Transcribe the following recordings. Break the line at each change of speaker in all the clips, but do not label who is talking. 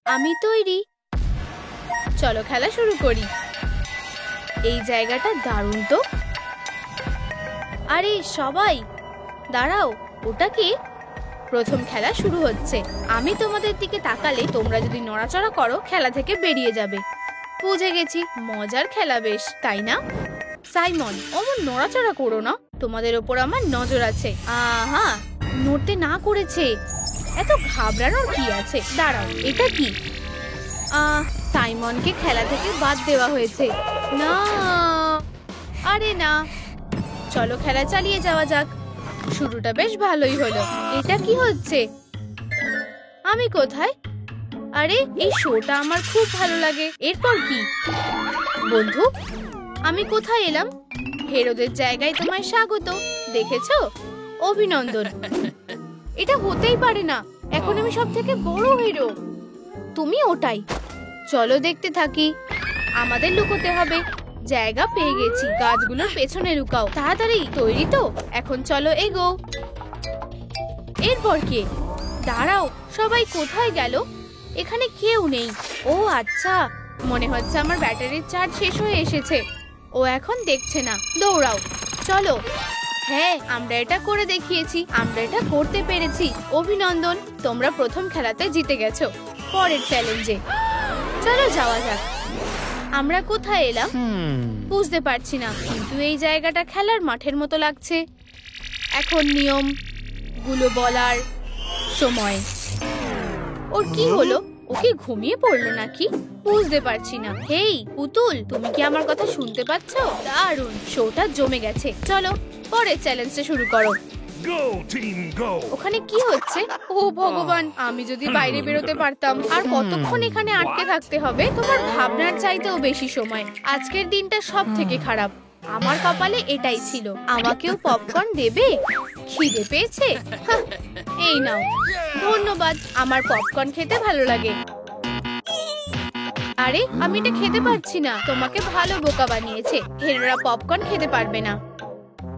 আমি তৈরি। চলো খেলা শুরু করি। এই জায়গাটা দারুণ তো। আরে সবাই দাঁড়াও, ওটা কি? প্রথম খেলা শুরু হচ্ছে। আমি তোমাদের দিকে তাকালে তোমরা যদি নড়াচড়া করো খেলা থেকে বেরিয়ে যাবে। বুঝে গেছি, মজার খেলা বেশ, তাই না? সাইমন, অমন নড়াচড়া করো না, তোমাদের ওপর আমার নজর আছে। আহা, নড়তে না করেছে, এত ঘাবড়ানোর কি আছে? দাঁড়াও, এটা কি? সাইমনকে খেলা থেকে বাদ দেওয়া হয়েছে। না, আরে না, চলো খেলা চালিয়ে যাওয়া যাক। শুরুটা বেশ ভালোই হলো। এটা কি হচ্ছে? আমি কোথায়? আরে এই শোটা আমার খুব ভালো লাগে। এরপর কি? বন্ধু, আমি কোথায় এলাম? হেরোদের জায়গায় তোমায় স্বাগত। দেখেছো? অভিনন্দন। এটা হতেই পারে না, এখন আমি সব থেকে বড় হিরো। তুমি ওটাই। চলো দেখতে থাকি। আমাদের লুকোতে হবে। জায়গা পেয়ে গেছি, গাছগুলোর পেছনে লুকাও। তাড়াতাড়ি, তৈরি তো? এখন চলো এগো। এরপর কে? দাঁড়াও, সবাই কোথায় গেল? এখানে কেউ নেই। ও আচ্ছা, মনে হচ্ছে আমার ব্যাটারির চার্জ শেষ হয়ে এসেছে। ও এখন দেখছে না। দৌড়াও, চলো। হ্যাঁ, আমরা এটা করে দেখিয়েছি, আমরা এটা করতে পেরেছি। অভিনন্দন, তোমরা প্রথম খেলাতে জিতে গেছো। পরের চ্যালেঞ্জে চলো যাওয়া যাক। আমরা কোথায় এলাম বুঝতে পারছি না, কিন্তু এই জায়গাটা খেলার মাঠের মতো লাগছে। এখন নিয়ম গুলো বলার সময়। ওর কি হলো? ওকে ঘুমিয়ে পড়লো নাকি? বুঝতে পারছি না। হেই পুতুল, তুমি কি আমার কথা শুনতে পাচ্ছ? দারুণ, শোটা জমে গেছে। চলো পরের চ্যালেঞ্জটা শুরু করো। ওখানে কি হচ্ছে? ও ভগবান, আমি যদি বাইরে বেরোতে পারতাম। আর কতক্ষণ এখানে আটকে থাকতে হবে? তোমার ভাবনার চাইতেও বেশি সময়। আজকের দিনটা সব থেকে খারাপ। আমার কপালে এটাই ছিল। আমাকেও পপকর্ন দেবে? খিদে পেয়েছে? এই নাও। ধন্যবাদ, আমার পপকর্ন খেতে ভালো লাগে। আরে আমি এটা খেতে পারছি না। তোমাকে ভালো বোকা বানিয়েছে। হেরোরা পপকর্ন খেতে পারবে না।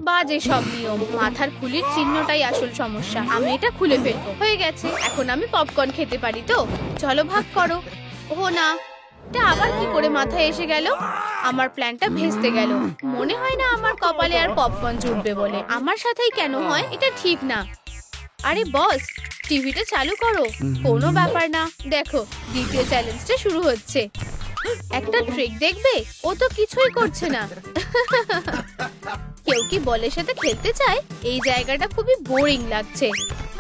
বাজে সব নিয়ম। মাথার খুলির চিহ্নটাই আসল সমস্যা। আমি এটা খুলে ফেলবো। হয়ে গেছে, এখন আমি পপকর্ন খেতে পারি তো? চলো ভাগ করো। ও না, এটা আবার কি করে মাথায় এসে গেল? আমার প্ল্যানটা ভেস্তে গেল। মনে হয় না আমার কপালে আর পপকর্ন জুটবে বলে। আমার সাথেই কেন হয়? এটা ঠিক না। আরে বস, টিভিটা চালু করো। কোনো ব্যাপার না। দেখো, দ্বিতীয় চ্যালেঞ্জটা শুরু হচ্ছে। একটা ট্রিক দেখবে? ও তো কিছুই করছে না। কেউ কি বলের সাথে খেলতে চায়? এই জায়গাটা খুবই বোরিং লাগছে।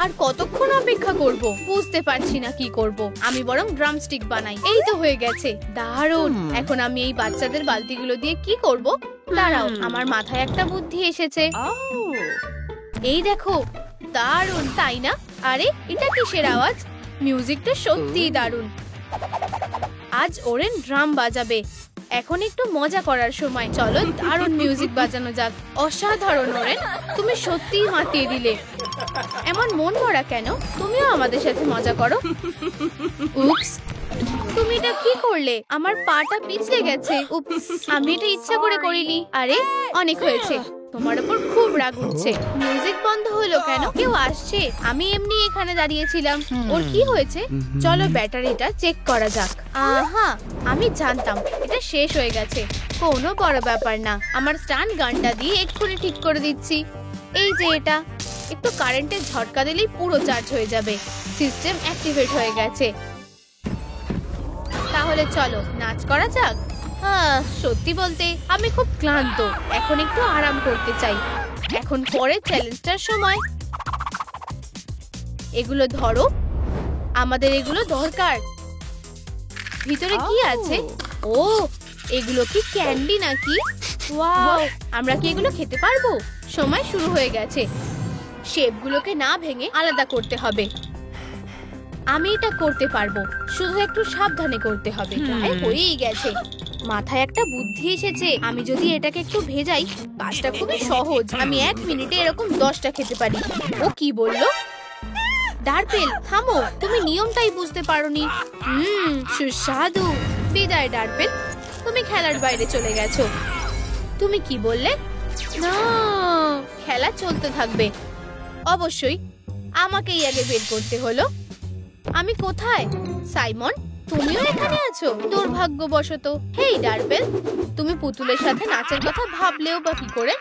আর কতক্ষণ অপেক্ষা করব? বুঝতে পারছি না কি করব। আমি বরং ড্রামস্টিক বানাই। এই তো হয়ে গেছে, দারুণ। এখন আমি এই বাচ্চাদের বালতিগুলো দিয়ে কি করব? দাঁড়াও, আমার মাথায় একটা বুদ্ধি এসেছে। এই দেখো, দারুণ তাই না? আরে এটা কিসের আওয়াজ? মিউজিকটা সত্যিই দারুণ। আজ ওরেন ড্রাম বাজাবে। এখন একটু মজা করার সময়। চলো দারুণ মিউজিক বাজানো যাক। অসাধারণ ওরেন, তুমি সত্যিই মাতিয়ে দিলে। এমন মন মরা কেন? তুমিও আমাদের সাথে মজা করো। উপস, তুমি এটা কি করলে? আমার পাটা পিছলে গেছে। উপস, আমি এটা ইচ্ছা করে করিনি। আরে অনেক হয়েছে, তোমার উপর খুব রাগ উঠছে। মিউজিক বন্ধ হলো কেন? কেউ আসছে? আমি এমনি এখানে দাঁড়িয়েছিলাম। ওর কি হয়েছে? চলো ব্যাটারিটা চেক করা যাক। আহা, আমি জানতাম এটা শেষ হয়ে গেছে। কোনো বড় ব্যাপার না। আমার স্টান গানটা দিয়ে এক্ষুনি ঠিক করে দিচ্ছি। এই যে এটা, একটু কারেন্টের ঝটকা দিলেই পুরো চার্জ হয়ে যাবে। সিস্টেম অ্যাক্টিভেট হয়ে গেছে। তাহলে চলো নাচ করা যাক। সত্যি বলতে আমি খুব ক্লান্ত। এখন একটু আরাম করতে চাই। এখন পরের চ্যালেঞ্জটার সময়। এগুলো ধরো, আমাদের এগুলো দরকার। ভিতরে কি আছে? ও, এগুলো কি ক্যান্ডি নাকি? ওয়াও, আমরা কি এগুলো খেতে পারবো? সময় শুরু হয়ে গেছে। শেপগুলোকে না ভেঙে আলাদা করতে হবে। আমি এটা করতে পারবো, শুধু একটু সাবধানে করতে হবে। প্রায় হয়েই গেছে। মাথায় একটা বুদ্ধি এসেছে। আমি যদি এটাকে একটু ভেজাই, কাজটা খুবই সহজ। আমি 1 মিনিটে এরকম 10টা খেতে পারি। ও কি বললো? ডার্পেল থামো, তুমি নিয়মটাই বুঝতে পারোনি। সুস্বাদু। বিদায় ডার্পেল, তুমি খেলার বাইরে চলে গেছো। তুমি কি বললে? না, খেলা চলতে থাকবে। অবশ্যই আমাকেই আগে বের করতে হলো। আমি কোথায়? সাইমন, তুমিও এখানে আছো? দুর্ভাগ্যবশত। হেই ডার্বেল, তুমি পুতুলের সাথে নাচের কথা ভাবলেও বা কি করে?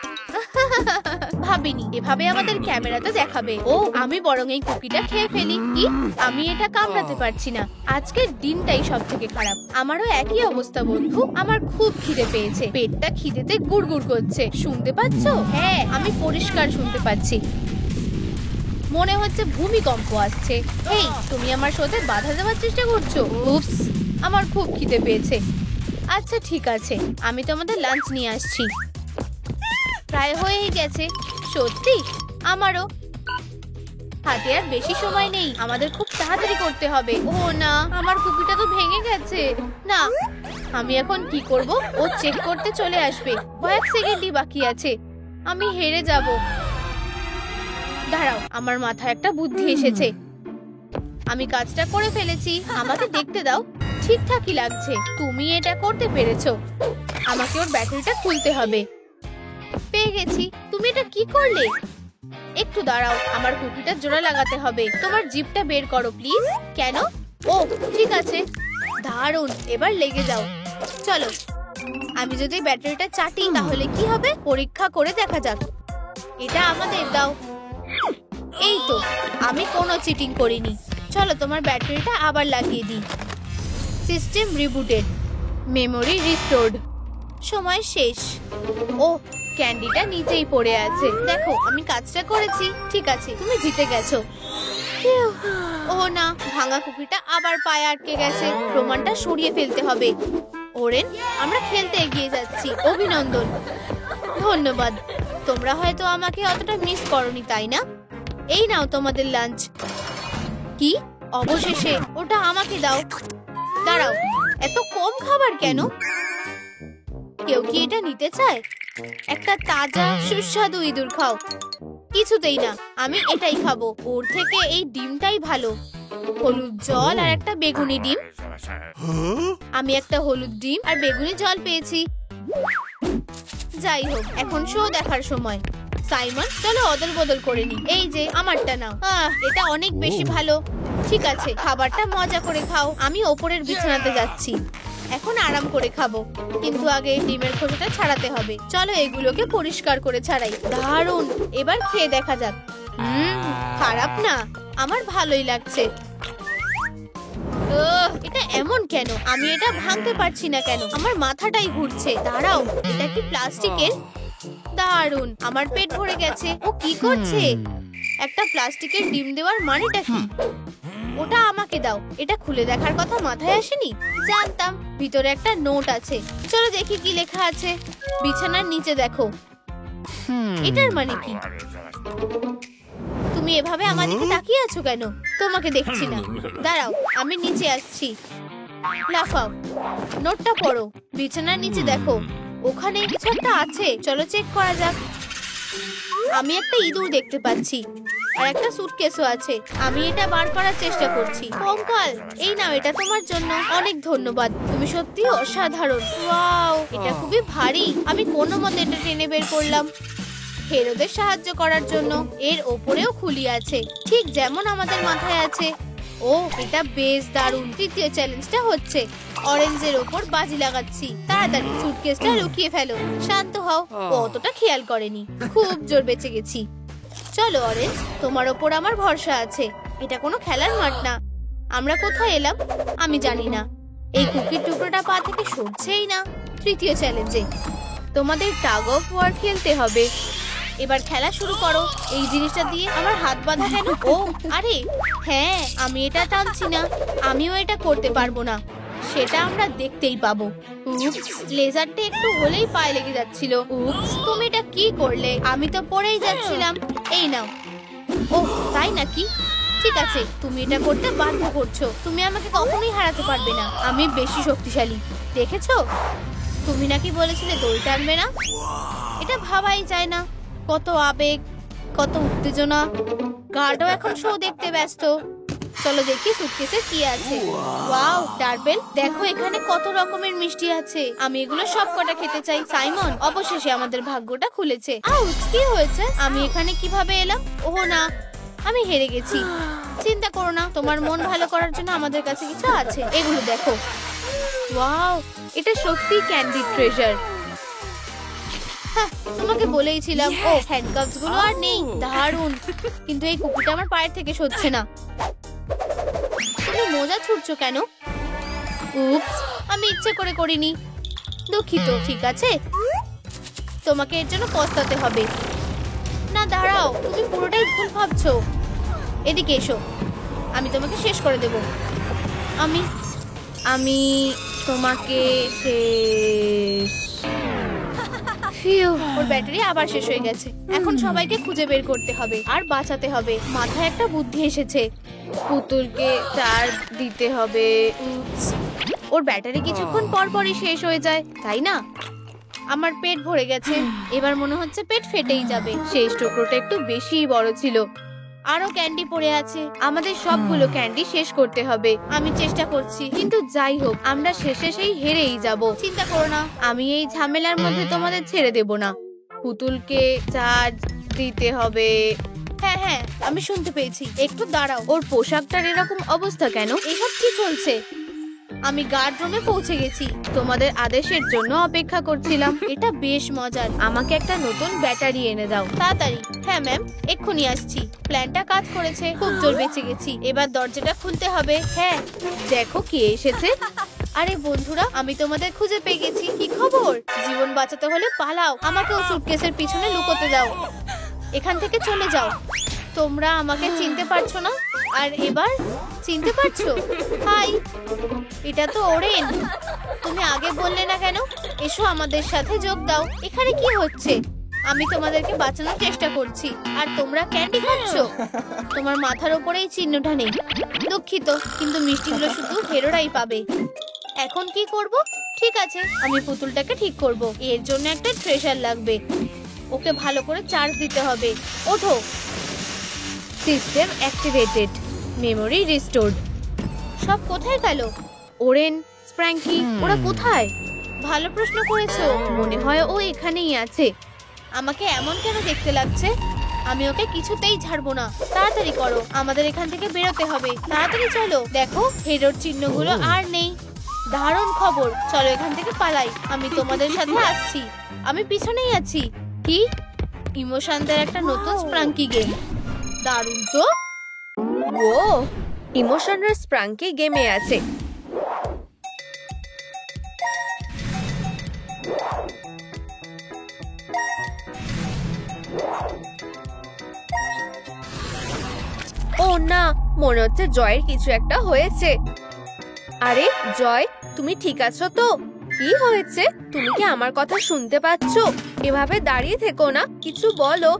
ভাবিনি এভাবে আমাদের ক্যামেরাতে দেখাবে। ও, আমি বরং এই কুকিটা খেয়ে ফেলি। কি? আমি এটা কামড়াতে পারছি না। আজকের দিনটাই সব থেকে খারাপ। আমারও একই অবস্থা বন্ধু। আমার খুব খিদে পেয়েছে, পেটটা খিদেতে গুড়গুড় করছে। শুনতে পাচ্ছো? হ্যাঁ, আমি পরিষ্কার শুনতে পাচ্ছি। মনে হচ্ছে ভূমিকম্প আসছে। হেই, তুমি আমার শোতে বাধা দেওয়ার চেষ্টা করছো। উপস, আমার খুব খিদে পেয়েছে। আচ্ছা ঠিক আছে, আমি তোমাদের লাঞ্চ নিয়ে আসছি। প্রায় হয়েই গেছে। সত্যি? আমারও। হাতে আর বেশি সময় নেই, আমাদের খুব তাড়াতাড়ি করতে হবে। ও না, আমার কুকিটা তো ভেঙে গেছে। না, আমি এখন কি করব? ও চেক করতে চলে আসবে। কয়েক সেকেন্ডই বাকি আছে, আমি হেরে যাব। দাঁড়াও, আমার মাথায় একটা বুদ্ধি এসেছে। আমি কাজটা করে ফেলেছি, আমাকে দেখতে দাও। ঠিকঠাকই লাগছে। তুমি এটা করতে পেরেছো। আমাকে ওর ব্যাটারিটা খুলতে হবে। পেয়ে গেছি। তুমি এটা কি করলে? একটু দাঁড়াও, আমার কুকিটা জোড়া লাগাতে হবে। তোমার জিপটা বের করো প্লিজ। কেন? ও ঠিক আছে, দারুণ। এবার লেগে যাও। চলো, আমি যদি ব্যাটারিটা চাটি তাহলে কি হবে পরীক্ষা করে দেখা যাক। এটা আমাদের দাও। এই তো, আমি কোনো চিটিং করিনি। চলো তোমার ব্যাটারিটা আবার লাগিয়ে দিই। System rebooted, memory restored. সময় শেষ। ও, ক্যান্ডিটা নিচেই পড়ে আছে। দেখো, আমি কাজটা করেছি। ঠিক আছে, তুমি জিতে গেছো। ও না, ভাঙা কুকিটা আবার পায়ে আটকে গেছে। প্রমাণটা সরিয়ে ফেলতে হবে। ওরেন, আমরা খেলতে এগিয়ে যাচ্ছি। অভিনন্দন। ধন্যবাদ। তোমরা হয়তো আমাকে অতটা মিস করনি, তাই না? এই নাও তোমাদের লাঞ্চ। কি? অবশেষে ওটা আমাকে দাও। দাঁড়াও, এত কম খাবার কেন? কেউ কি এটা নিতে চায়? একটা তাজা সুস্বাদু ইঁদুর খাও। কিছুতেই না, আমি এটাই খাবো। ওর থেকে এই ডিমটাই ভালো। হলুদ জল আর একটা বেগুনি ডিম। আমি একটা হলুদ ডিম আর বেগুনি জল পেয়েছি। যাই হোক, এখন শো দেখার সময়। সাইমন, চলো অদল বদল করে নি। এই যে আমারটা নাও। এটা অনেক বেশি ভালো। ঠিক আছে, খাবারটা মজা করে খাও। আমি ওপরের বিছানাতে যাচ্ছি। এখন আরাম করে খাবো, কিন্তু আগে ডিমের খোসাটা ছাড়াতে হবে। চলো এগুলোকে পরিষ্কার করে ছাড়াই। দারুণ, এবার খেয়ে দেখা যাক। খারাপ না, আমার ভালোই লাগছে। এটা এমন কেন? আমি এটা ভাঙতে পারছি না কেন? আমার মাথাটাই ঘুরছে। দাঁড়াও, এটা কি প্লাস্টিকের? দারুণ, আমার পেট ভরে গেছে। ও কি করছে? একটা প্লাস্টিকের ডিম দেওয়ার মানেটা কি? ওটা আমাকে দাও। এটা খুলে দেখার কথা মাথায় আসেনি। জানতাম ভিতরে একটা নোট আছে। চলো দেখি কি লেখা আছে। বিছানার নিচে দেখো। এটার মানে কি? তুমি এভাবে আমার দিকে তাকিয়ে আছো কেন? তোমাকে দেখছি না। দাঁড়াও, আমি নিচে আসছি। লাফাও, নোটটা পড়ো। বিছানার নিচে দেখো, ওখানে কিছু একটা আছে। চলো চেক করা যাক। আমি একটা ইঁদুর দেখতে পাচ্ছি আর একটা সুটকেসও আছে। আমি এটা বার করার চেষ্টা করছি। কঙ্কাল, এই নাও, এটা তোমার জন্য। অনেক ধন্যবাদ, তুমি সত্যি অসাধারণ। ওয়াও, এটা খুবই ভারী। আমি কোনো মতে এটা টেনে বের করলাম হেরোদের সাহায্য করার জন্য। এর ওপরেও খুলি আছে, ঠিক যেমন আমাদের মাথায় আছে। ও, এটা বেশ দারুণ। তৃতীয় চ্যালেঞ্জটা হচ্ছে অরেঞ্জের ওপর বাজি লাগাচ্ছি। তাড়াতাড়ি সুটকেসটা লুকিয়ে ফেলো। শান্ত হও, ও অতটা খেয়াল করেনি। খুব জোর বেঁচে গেছি। চলো অরেঞ্জ, তোমার ওপর আমার ভরসা আছে। এটা কোনো খেলার মাঠ না। আমরা কোথায় এলাম আমি জানি না। এই কুকির টুকরোটা পা থেকে সরছেই না। তৃতীয় চ্যালেঞ্জে তোমাদের টাগ অফ ওয়ার খেলতে হবে। এবার খেলা শুরু করো। এই জিনিসটা দিয়ে আমার হাত বাঁধা কেন? ও আরে হ্যাঁ, আমি এটা টানছি না। আমিও এটা করতে পারবো না, সেটা আমরা দেখতেই পাবো। উপস, লেজারটা একটু হলেই পায়ে লেগে যাচ্ছিল। উপস, তুমি এটা কি করলে? আমি তো পড়েই যাচ্ছিলাম। এই নাও। ও তাই নাকি? ঠিক আছে, তুমি এটা করতে বাধ্য করছো। তুমি আমাকে কখনোই হারাতে পারবে না। আমি বেশি শক্তিশালী। দেখেছো? তুমি নাকি বলেছিলে দড়ি টানবে না। এটা ভাবাই যায় না। কত আবেগ, কত উত্তেজনা। গার্ডও এখন শো দেখতে ব্যস্ত। চলো দেখি সুটকেসে কি আছে। ওয়াও ডার্বেল, দেখো এখানে কত রকমের মিষ্টি আছে। আমি এগুলো সব কটা খেতে চাই। সাইমন, অবশেষে আমাদের ভাগ্যটা খুলেছে। আউচ, কি হয়েছে? আমি এখানে কিভাবে এলাম? ওহ না, আমি হেরে গেছি। চিন্তা করো না, তোমার মন ভালো করার জন্য আমাদের কাছে কিছু আছে। এগুলো দেখো। ওয়াও, এটা সত্যি ক্যান্ডি ট্রেজার। তোমাকে বলেইছিলাম। ও হ্যান্ডকাপস গুলো আর নেই। দারুণ, কিন্তু এই কুকুরটা আমার পায়ের থেকে সরছে না। তুমি মজা ছুটছো কেন? উপস, আমি ইচ্ছে করে করিনি, দুঃখিত। ঠিক আছে, তোমাকে এর জন্য পস্তাতে হবে না। দাঁড়াও, তুমি পুরোটাই ভুল ভাবছো। এদিকে এসো, আমি তোমাকে শেষ করে দেব। আমি আমি তোমাকে শেষ। ওর ব্যাটারি আবার শেষ হয়ে গেছে। এখন সবাইকে খুঁজে বের করতে হবে আর বাঁচাতে হবে। মাথায় একটা বুদ্ধি এসেছে। পুতুলকে চার্জ দিতে হবে। ওর ব্যাটারি কিছুক্ষণ পর পরই শেষ হয়ে যায়, তাই না? আমার পেট ভরে গেছে, এবার মনে হচ্ছে পেট ফেটেই যাবে। শেষ টুকরোটা একটু বেশিই বড় ছিল। আরো ক্যান্ডি পড়ে আছে, আমাদের সবগুলো ক্যান্ডি শেষ করতে হবে। আমি চেষ্টা করছি, কিন্তু যাই হোক আমরা শেষে সেই হেরেই যাব। চিন্তা করো না, আমি এই ঝামেলার মধ্যে তোমাদের ছেড়ে দেব না। পুতুলকে চার্জ দিতে হবে। হ্যাঁ হ্যাঁ, আমি শুনতে পেয়েছি। একটু দাঁড়াও, ওর পোশাকটার এরকম অবস্থা কেন? এসব কি চলছে? আমি গার্ড রুমে পৌঁছে গেছি, তোমাদের আদেশের জন্য অপেক্ষা করছিলাম। এটা বেশ মজার। আমাকে একটা নতুন ব্যাটারি এনে দাও তাড়াতাড়ি। হ্যাঁ ম্যাম, এক্ষুনি আসছি। প্ল্যানটা কাজ করেছে, খুব জোর বেঁচে গেছি। এবার দরজাটা খুলতে হবে। হ্যাঁ, দেখো কে এসেছে। আরে বন্ধুরা, আমি তোমাদের খুঁজে পেয়ে গেছি। কি খবর? জীবন বাঁচাতে হলে পালাও। আমাকেও সুটকেসের পিছনে লুকোতে দাও। এখান থেকে চলে যাও। তোমরা আমাকে চিনতে পারছো না, আর এবার চিনতে পারছো? হাই, এটা তো ওরেন। তুমি আগে বললে না কেন? এসো আমাদের সাথে যোগ দাও। এখানে কি হচ্ছে? আমি তোমাদেরকে বাঁচানোর চেষ্টা করছি, আর তোমরা ক্যান্ডি খাচ্ছো। তোমার মাথার উপরে এই চিহ্নটা নেই। দুঃখিত, কিন্তু মিষ্টিগুলো শুধু হেরোরাই পাবে। এখন কি করব? ঠিক আছে, আমি পুতুলটাকে ঠিক করব। এর জন্য একটা ট্রেজার লাগবে। ওকে ভালো করে চার্জ দিতে হবে। ওঠো। System activated, memory restored. সব কোথায় গেল? ওরেন, স্প্র্যাঙ্কি, ওরা কোথায়? ভালো প্রশ্ন করেছো। মনে হয় ও এখানেই আছে। আমাকে এমন কেন দেখতে লাগছে? আমি ওকে কিছুতেই ছাড়বো না। তাড়াতাড়ি করো, আমাদের এখান থেকে বেরোতে হবে। তাড়াতাড়ি চলো। দেখো, হেরোর চিহ্নগুলো আর নেই। দারুণ খবর, চলো এখান থেকে পালাই। আমি তোমাদের সাথে আসছি। আমি পিছনেই আছি। কি? ইমোশনদের একটা নতুন স্প্রাঙ্কি গেম। দারুণ তো।
ও, ইমোশনের স্প্রাঙ্কি গেমে আছে। ও না, মনে হচ্ছে জয়ের কিছু একটা হয়েছে। আরে জয়, তুমি ঠিক আছো তো? কি হয়েছে? তুমি কি আমার কথা শুনতে পাচ্ছো? এভাবে দাঁড়িয়ে থেকো না, কিছু বলো।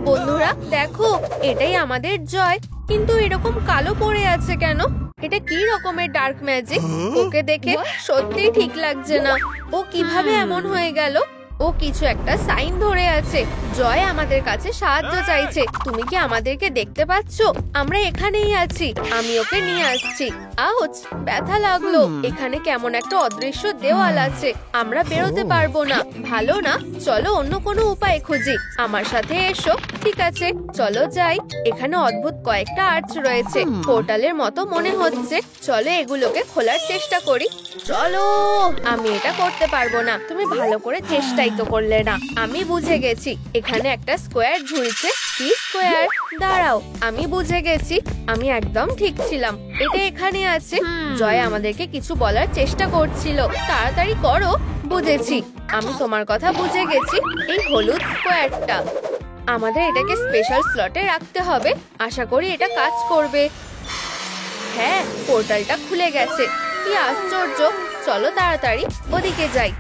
বন্ধুরা দেখো, এটাই আমাদের জয়, কিন্তু এরকম কালো পড়ে আছে কেন? এটা কি রকমের ডার্ক ম্যাজিক? ওকে দেখে সত্যিই ঠিক লাগছে না। ও কিভাবে এমন হয়ে গেল? ও কিছু একটা সাইন ধরে আছে। জয় আমাদের কাছে সাহায্য চাইছে। তুমি কি আমাদেরকে দেখতে পাচ্ছো? আমরা এখানেই আছি, আমি ওকে নিয়ে আসছি। আউচ, ব্যথা লাগলো। এখানে কেমন একটা অদৃশ্য দেওয়াল আছে, আমরা বেরোতে পারবো না। ভালো না, চলো অন্য কোনো উপায় খুঁজি। আমার সাথে এসো। ঠিক আছে, চলো যাই। এখানে অদ্ভুত কয়েকটা আর্চ রয়েছে, পোর্টালের মতো মনে হচ্ছে। চলো এগুলোকে খোলার চেষ্টা করি। চলো। আমি এটা করতে পারবো না। তুমি ভালো করে চেষ্টাই তো করলে না। আমি বুঝে গেছি, এখানে একটা স্কোয়ার ঝুলছে। কি স্কোয়ার? দাঁড়াও, আমি বুঝে গেছি। আমি একদম ঠিক ছিলাম, এটা এখানে আছে। জয় আমাদেরকে কিছু বলার চেষ্টা করছিল। তাড়াতাড়ি করো। বুঝেছি, আমি তোমার কথা বুঝে গেছি। এই হলুদ স্কোয়ারটা, আমাদের এটাকে স্পেশাল স্লটে রাখতে হবে। আশা করি এটা কাজ করবে। হ্যাঁ, পোর্টালটা খুলে গেছে। কি আশ্চর্য। চলো তাড়াতাড়ি ওদিকে যাই।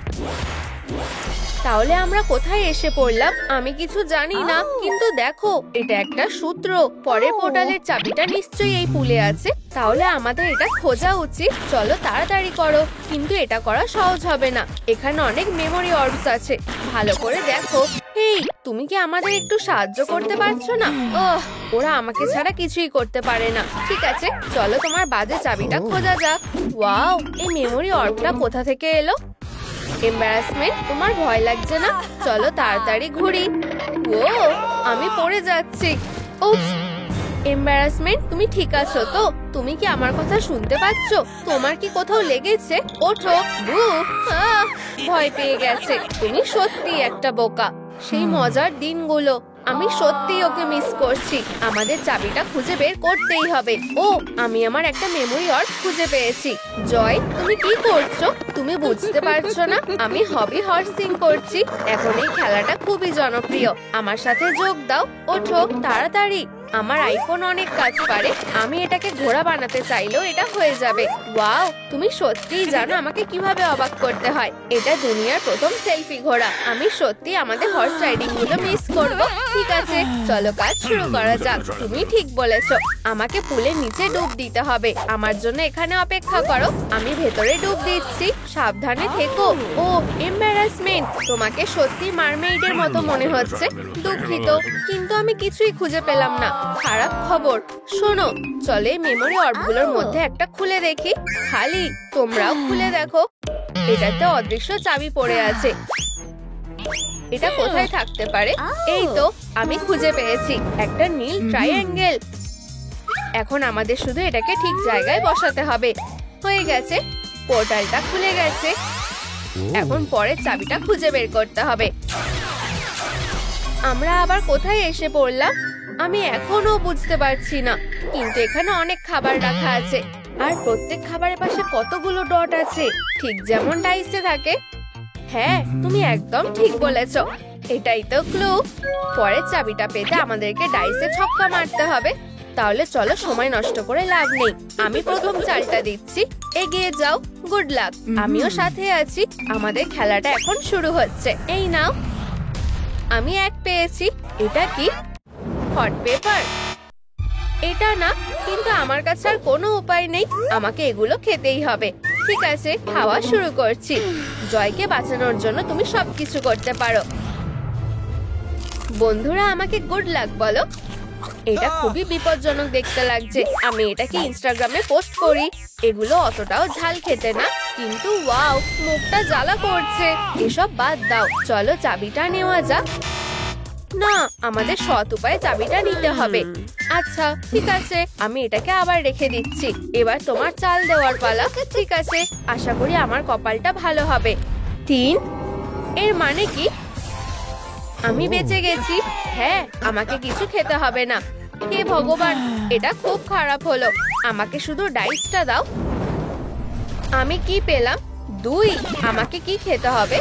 তাহলে আমরা কোথায় এসে পড়লাম? আমি কিছু জানি না, কিন্তু দেখো, এটা একটা সূত্র। পরের পোর্টালের চাবিটা নিশ্চয়ই এই পুলে আছে। তাহলে আমাদের এটা খোঁজা উচিত। চলো তাড়াতাড়ি করো। কিন্তু এটা করা সহজ হবে না। এখানে অনেক মেমোরি অর্বস আছে। ভালো করে দেখো। হেই, তুমি কি আমাদের একটু সাহায্য করতে পারছো না? ওরা আমাকে ছাড়া কিছুই করতে পারে না। ঠিক আছে, চলো তোমার বাজে চাবিটা খোঁজা যাক। ওয়াও, এই মেমোরি অর্বটা কোথা থেকে এলো? এম্বারাসমেন্ট, তোমার ভয় লাগছে না? চলো তাড়াতাড়ি ঘুরি। ও, আমি পড়ে যাচ্ছি। উপস, এম্বারাসমেন্ট, তুমি ঠিক আছো তো? তুমি কি আমার কথা শুনতে পাচ্ছো? তোমার কি কোথাও লেগেছে? ওঠো। ভয় পেয়ে গেছে। তুমি সত্যি একটা বোকা। সেই মজার দিনগুলো আমি সত্যি ওকে মিস করছি। আমাদের চাবিটা খুঁজে বের করতেই হবে। ও, আমি আমার একটা মেমোরি অর্ব খুঁজে পেয়েছি। জয়, তুমি কি করছো? তুমি বুঝতে পারছো না? আমি হবি হর্সিং করছি। এখন এই খেলাটা খুবই জনপ্রিয়। আমার সাথে যোগ দাও। ওঠো তাড়াতাড়ি। আমার আইফোন অনেক কাজ পারে। আমি এটাকে ঘোড়া বানাতে চাইলেও এটা হয়ে যাবে। ওয়াও, তুমি সত্যিই জানো আমাকে কিভাবে অবাক করতে হয়। এটা দুনিয়ার প্রথম সেলফি ঘোড়া। আমি সত্যি আমাদের হর্স রাইডিং গুলো মিস করব। ঠিক আছে, চলো কাজ শুরু করা যাক। তুমি ঠিক বলেছো, আমাকে পুলের নিচে ডুব দিতে হবে। আমার জন্য এখানে অপেক্ষা করো। আমি ভেতরে ডুব দিচ্ছি। সাবধানে থেকো। ও, এম্বারাসমেন্ট, তোমাকে সত্যি মারমেইডের মতো মনে হচ্ছে। দুঃখিত, কিন্তু আমি কিছুই খুঁজে পেলাম না। খারাপ খবর। শোনো, চলে মেমোরি অর্বগুলোর মধ্যে একটা খুলে দেখি। খালি। তোমরাও খুলে দেখো। এটাতে অদৃশ্য চাবি পড়ে আছে। এটা কোথায় থাকতে পারে? এই তো, আমি খুঁজে পেয়েছি একটা নীল ট্রায়াঙ্গেল। এখন আমাদের শুধু এটাকে ঠিক জায়গায় বসাতে হবে। হয়ে গেছে, পোর্টালটা খুলে গেছে। এখন পরের চাবিটা খুঁজে বের করতে হবে। আমরা আবার কোথায় এসে পড়লাম? আমি এখনো বুঝতে পারছি না। কিন্তু এখানে অনেক খাবার রাখা আছে। আর প্রত্যেক খাবারের পাশে কতগুলো ডট আছে, ঠিক যেমন ডাইসে থাকে। হ্যাঁ, তুমি একদম ঠিক বলেছো। এটাই তো ক্লু। পরের চাবিটা পেতে আমাদেরকে ডাইসে ছক্কা মারতে হবে। তাহলে চলো, সময় নষ্ট করে লাভ নেই। আমি প্রথম চালটা দিচ্ছি। এগিয়ে যাও। Good luck. আমিও সাথে আছি। আমাদের খেলাটা এখন শুরু হচ্ছে। এই নাও। আমি এক পেয়েছি। এটা কি? Hot paper? এটা না, কিন্তু আমার কাছে আর কোনো উপায় নেই। আমাকে এগুলো খেতেই হবে। ঠিক আছে, খাওয়া শুরু করছি। জয়কে বাঁচানোর জন্য তুমি সবকিছু করতে পারো। বন্ধুরা আমাকে গুড লাক বলো। এটা খুবই বিপজ্জনক দেখতে লাগছে। আমি এটাকে ইনস্টাগ্রামে পোস্ট করি। এগুলো অতটাও ঝাল খেতে না, কিন্তু ওয়াও, মুখটা জ্বালা করছে। এসব বাদ দাও, চলো চাবিটা নেওয়া যাক। না, আমাদের সৎ উপায়ে চাবিটা নিতে হবে। আচ্ছা ঠিক আছে, আমি এটাকে আবার রেখে দিচ্ছি। এবার তোমার চাল দেওয়ার পালা। ঠিক আছে, আশা করি আমার কপালটা ভালো হবে। 3। এর মানে কি? আমি বেঁচে গেছি। হ্যাঁ, আমাকে কিছু খেতে হবে না। হে ভগবান, এটা খুব খারাপ হলো। আমাকে শুধু ডাইসটা দাও। আমি কি পেলাম? 2। আমাকে কি খেতে হবে?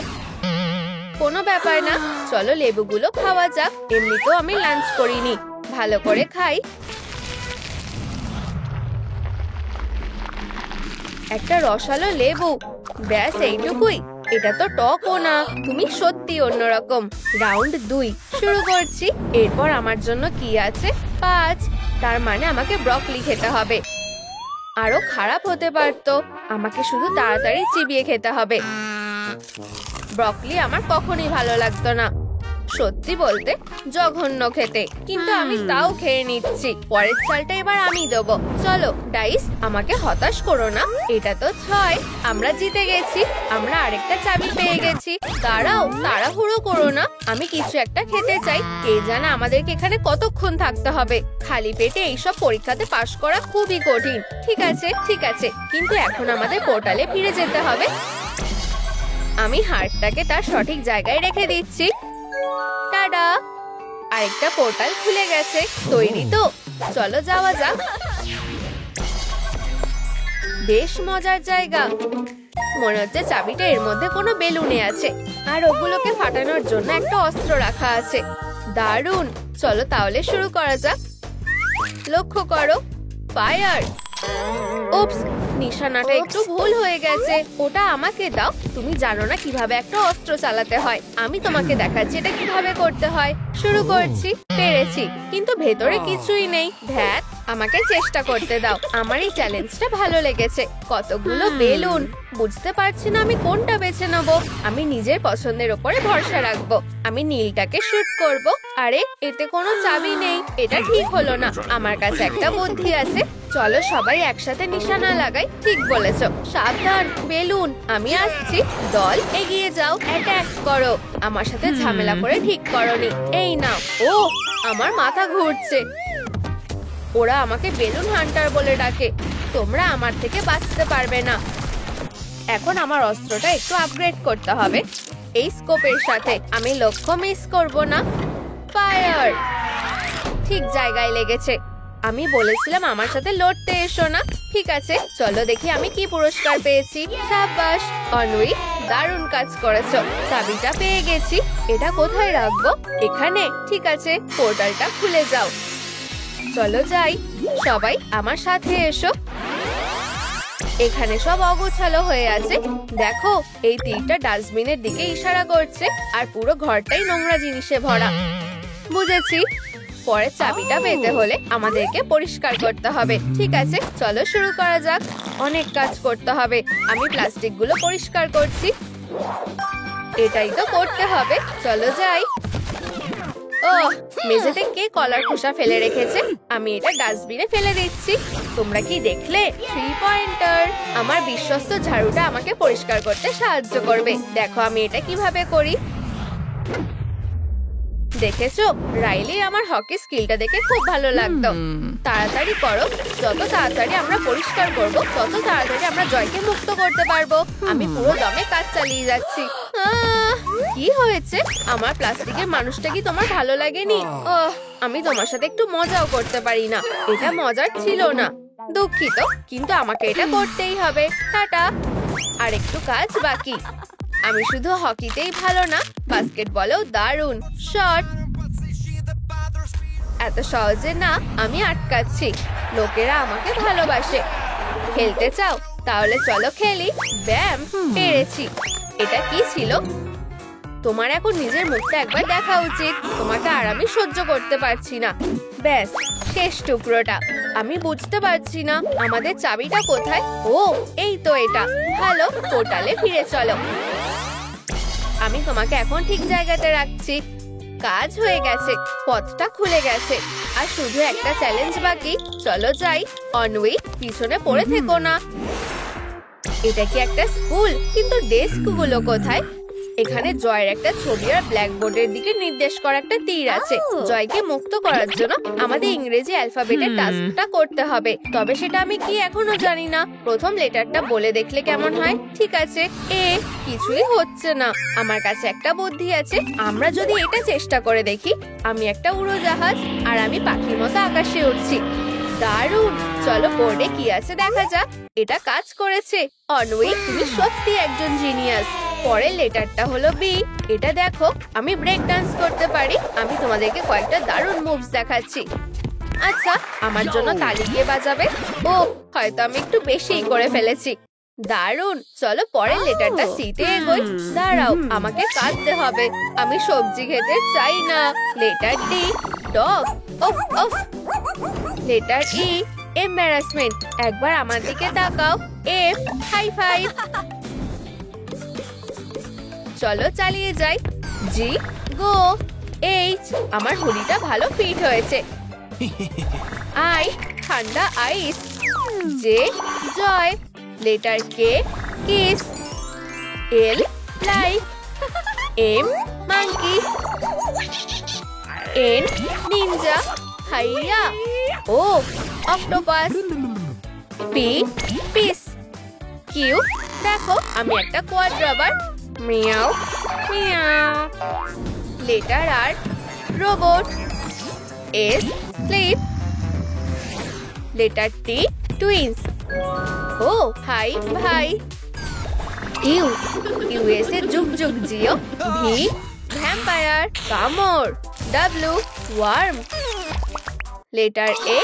কোনো ব্যাপার না, চলো লেবুগুলো খাওয়া যাক। এমনিতেও আমি লাঞ্চ করিনি। ভালো করে খাই। একটা রসালো লেবু, ব্যাস এইটুকুই। এটা তো টকও না। তুমি সত্যি অন্যরকম। রাউন্ড 2 শুরু করছি। এরপর আমার জন্য কি আছে? 5। তার মানে আমাকে ব্রকলি খেতে হবে। আরো খারাপ হতে পারতো। আমাকে শুধু তাড়াতাড়ি চিবিয়ে খেতে হবে। ব্রকলি আমার কখনোই ভালো লাগতো না। সত্যি বলতে জঘন্য খেতে, কিন্তু আমি তাও খেয়ে নিচ্ছি। পরের চালটা এবার আমি দেবো। চলো ডাইস, আমাকে হতাশ করো না। এটা তো 6। আমরা জিতে গেছি। আমরা আরেকটা চাবি পেয়ে গেছি। দাঁড়াও, তাড়াহুড়ো করো না। আমি কিছু একটা খেতে চাই। কে জানে আমাদেরকে এখানে কতক্ষণ থাকতে হবে। খালি পেটে এইসব পরীক্ষাতে পাশ করা খুবই কঠিন। ঠিক আছে ঠিক আছে, কিন্তু এখন আমাদের পোর্টালে ফিরে যেতে হবে। আমি হার্টটাকে তার সঠিক জায়গায় রেখে দিচ্ছি। টাডা, আরেকটা পোর্টাল খুলে গেছে। তৈরি তো? চলো যাওয়া যাক। বেশ মজার জায়গা। মনে হচ্ছে চাবিটা এর মধ্যে কোনো বেলুনে আছে, আর ওগুলোকে ফাটানোর জন্য একটা অস্ত্র রাখা আছে। দারুণ, চলো তাহলে শুরু করা যাক। লক্ষ্য করো, ফায়ার। উপস, নিশানাটা একটু ভুল হয়ে গেছে। ওটা আমাকে দাও। তুমি জানো না কিভাবে একটা অস্ত্র চালাতে হয়। আমি তোমাকে দেখাচ্ছি এটা কিভাবে করতে হয়। শুরু করছি। পেরেছি, কিন্তু ভেতরে কিছুই নেই। ধ্যাত, আমাকে চেষ্টা করতে দাও। আমার এই চ্যালেঞ্জটা ভালো লেগেছে। কতগুলো বেলুন, বুঝতে পারছি না আমি কোনটা বেছে নেব। আমি নিজের পছন্দের ওপরে ভরসা রাখবো। আমি নীলটাকে শুট করব। আরে, এতে কোনো চাবি নেই। এটা ঠিক হলো না। আমার কাছে একটা বুদ্ধি আছে। চলো সবাই একসাথে নিশানা লাগাই। ঠিক বলেছো। সাবধান বেলুন, আমি আসছি। দল এগিয়ে যাও, অ্যাটাক করো। আমার সাথে ঝামেলা করে ঠিক করনি। এই নাও। ও, আমার মাথা ঘুরছে। ওরা আমাকে বেলুন হান্টার বলে ডাকে। তোমরা আমার থেকে বাঁচতে পারবে না। এখন আমার অস্ত্রটা একটু আপগ্রেড করতে হবে। এই স্কোপের সাথে আমি লক্ষ্য মিস করব না। ফায়ার! ঠিক জায়গায় লেগেছে। আমি বলেছিলাম আমার সাথে লড়তে এসো না। ঠিক আছে, চলো দেখি আমি কি পুরস্কার পেয়েছি। শাবাশ অনউই, দারুণ কাজ করেছো। চাবিটা পেয়ে গেছি। এটা কোথায় রাখবো? এখানে। ঠিক আছে, পোর্টালটা খুলে যাও। চলো যাই। সবাই আমার সাথে এসো। এখানে সব অগোছালো হয়ে আছে। দেখো, এই তীরটা ডাস্টবিনের দিকে ইশারা করছে আর পুরো ঘরটাই নোংরা জিনিসে ভরা। বুঝেছি। পরে চাবিটা পেতে হলে আমাদেরকে পরিষ্কার করতে হবে। ঠিক আছে, চলো শুরু করা যাক। অনেক কাজ করতে হবে। আমি প্লাস্টিকগুলো পরিষ্কার করছি। এটাই তো করতে হবে। চলো যাই। ওহ, মেঝেতে কে কলার খোসা ফেলে রেখেছে? আমি এটা ডাস্টবিনে ফেলে দিচ্ছি। তোমরা কি দেখলে? 3 পয়েন্টার। আমার বিশ্বস্ত ঝাড়ুটা আমাকে পরিষ্কার করতে সাহায্য করবে। দেখো আমি এটা কিভাবে করি। দেখেছো, রাইলি আমার হকি স্কিলটা দেখে খুব ভালো লাগতো। তাড়াতাড়ি করো। যত তাড়াতাড়ি আমরা পরিষ্কার করব, তত তাড়াতাড়ি আমরা জয়কে মুক্ত করতে পারবো। আমি পুরো দমে কাজ চালিয়ে যাচ্ছি। কি হয়েছে? আমার প্লাস্টিকের মানুষটা কি তোমার ভালো লাগেনি? আমি তোমার সাথে একটু মজাও করতে পারি না। এটা মজার ছিল না। দুঃখিত, কিন্তু আমাকে এটা করতেই হবে। টাটা। আর একটু কাজ বাকি। আমি শুধু হকিতেই ভালো না, বাস্কেটবলেও দারুণ। শট! এত সহজে না আমি আটকাচ্ছি। লোকেরা আমাকে ভালোবাসে। খেলতে চাও? তাহলে চলো খেলি। ব্যাম, পেরেছি। এটা কি ছিল? তোমার এখন নিজের মুখটা একবার দেখা উচিত। তোমাকে আর আমি সহ্য করতে পারছি না। ব্যাস, শেষ টুকরোটা। আমি বুঝতে পারছি না আমাদের চাবিটা কোথায়। ও, এই তো এটা। ভালো, পোর্টালে ফিরে চলো। আমি তোমাকে এখন ঠিক জায়গাতে রাখছি। কাজ হয়ে গেছে। পথটা খুলে গেছে। আর শুধু একটা চ্যালেঞ্জ বাকি। চলো যাই। অনউই, পিছনে পড়ে থেকো না। এটা কি একটা স্কুল? কিন্তু ডেস্কগুলো কোথায়? এখানে জয়ের একটা ছবি আর ব্ল্যাকবোর্ডের দিকে নির্দেশ করা একটা তীর আছে। জয়কে মুক্ত করার জন্য আমাদের ইংরেজি অ্যালফাবেটের টাস্কটা করতে হবে। তবে সেটা আমি কি এখনো জানি না। প্রথম লেটারটা বলে দেখলে কেমন হয়? ঠিক আছে, এ। কিছুই হচ্ছে না। আমার কাছে একটা বুদ্ধি আছে। আমরা যদি এটা চেষ্টা করে দেখি। আমি একটা উড়োজাহাজ আর আমি পাখির মতো আকাশে উঠছি। দারুণ! চলো বোর্ডে কি আছে দেখা যাক। এটা কাজ করেছে। অনউই, তুমি সত্যি একজন জিনিয়াস। পরের লেটারটা হলো বি। এটা দেখো, আমি ব্রেক ডান্স করতে পারি। আমি তোমাদেরকে কয়েকটা দারুণ মুভস দেখাচ্ছি। আচ্ছা, আমার জন্য তালি কে বাজাবে? ও, হয়তো আমি একটু বেশিই করে ফেলেছি। দারুণ! চলো পরের লেটারটা সিতে এগোই। দাঁড়াও, আমাকে কাঁদতে হবে। আমি সবজি খেতে চাই না। Letter D, dog. ওফ ওফ। Letter E, embarrassment. একবার আমার দিকে তাকাও। F, high five. চলো চালিয়ে যাই। জি, গো। এইচ, আমার হুডিটা ভালো ফিট হয়েছে। আই, ঠান্ডা ice. J, joy. Letter K, kiss. L, like. M, monkey. N, ninja. হাইয়া। O, octopus. P, peace. Q, দেখো আমি একটা কোয়াড্রাবার। মিয়াও মিয়াও। Letter R, robot. S, sleep. Letter T, twins. ও, হাই ভাই। ইউ, ইউএসএ যুগ যুগ জিও। V, vampire. কামড়। W, worm. Letter A,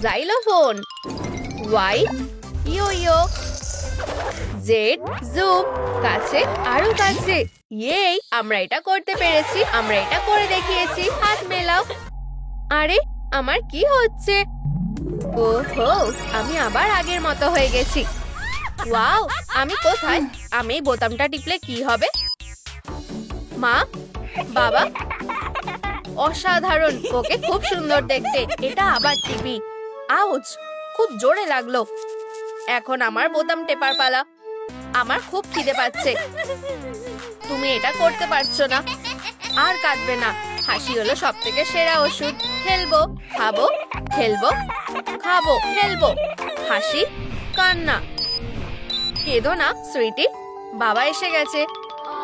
xylophone. Y, yo yo. Z, zoom. কাছে, আরো কাছে। ইয়েই, আমরা এটা করতে পেরেছি। আমরা এটা করে দেখিয়েছি। হাত মেলাও। আরে, আমার কি হচ্ছে? ওহো, আমি আবার আগের মতো হয়ে গেছি। ওয়াও, আমি কোথায়? আমি এই বোতামটা টিপলে কি হবে? মা, বাবা। অসাধারণ, ওকে খুব সুন্দর দেখতে। এটা আবার টিপি। আউচ, খুব জোরে লাগলো। এখন আমার বোতাম টেপার পালা। আমার খুব খিদে পাচ্ছে। তুমি এটা করতে পারছো না। আর কাঁদবে না। হাসি হলো সবথেকে সেরা ওষুধ। খেলবো, খাবো, খেলবো, খাবো, খেলবো, হাসি, কান্না। কেঁদো না সুইটি, বাবা এসে গেছে,